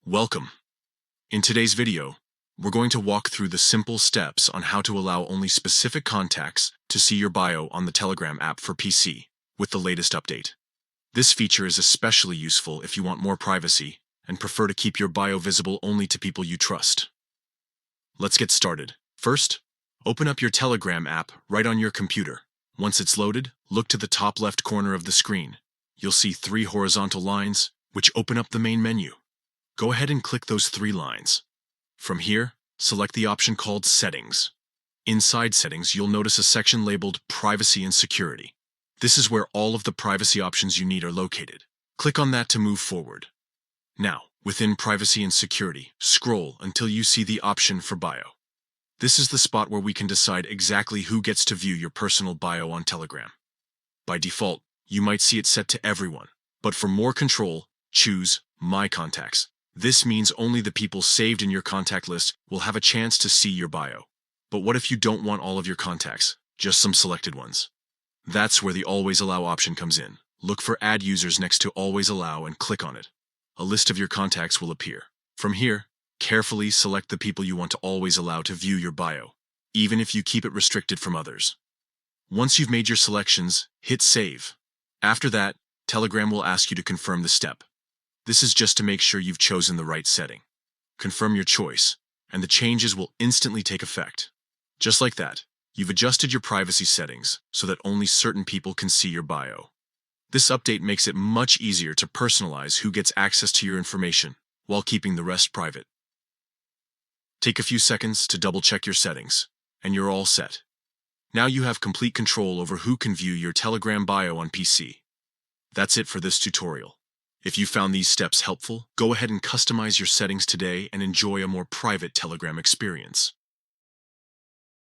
Welcome. In today's video, we're going to walk through the simple steps on how to allow only specific contacts to see your bio on the Telegram app for PC with the latest update. This feature is especially useful if you want more privacy and prefer to keep your bio visible only to people you trust. Let's get started. First, open up your Telegram app right on your computer. Once it's loaded, look to the top left corner of the screen. You'll see 3 horizontal lines, which open up the main menu. Go ahead and click those 3 lines. From here, select the option called Settings. Inside Settings, you'll notice a section labeled Privacy and Security. This is where all of the privacy options you need are located. Click on that to move forward. Now, within Privacy and Security, scroll until you see the option for Bio. This is the spot where we can decide exactly who gets to view your personal bio on Telegram. By default, you might see it set to everyone, but for more control, choose My Contacts. This means only the people saved in your contact list will have a chance to see your bio. But what if you don't want all of your contacts, just some selected ones? That's where the Always Allow option comes in. Look for Add Users next to Always Allow and click on it. A list of your contacts will appear. From here, carefully select the people you want to always allow to view your bio, even if you keep it restricted from others. Once you've made your selections, hit Save. After that, Telegram will ask you to confirm the step. This is just to make sure you've chosen the right setting. Confirm your choice, and the changes will instantly take effect. Just like that, you've adjusted your privacy settings so that only certain people can see your bio. This update makes it much easier to personalize who gets access to your information while keeping the rest private. Take a few seconds to double-check your settings, and you're all set. Now you have complete control over who can view your Telegram bio on PC. That's it for this tutorial. If you found these steps helpful, go ahead and customize your settings today and enjoy a more private Telegram experience.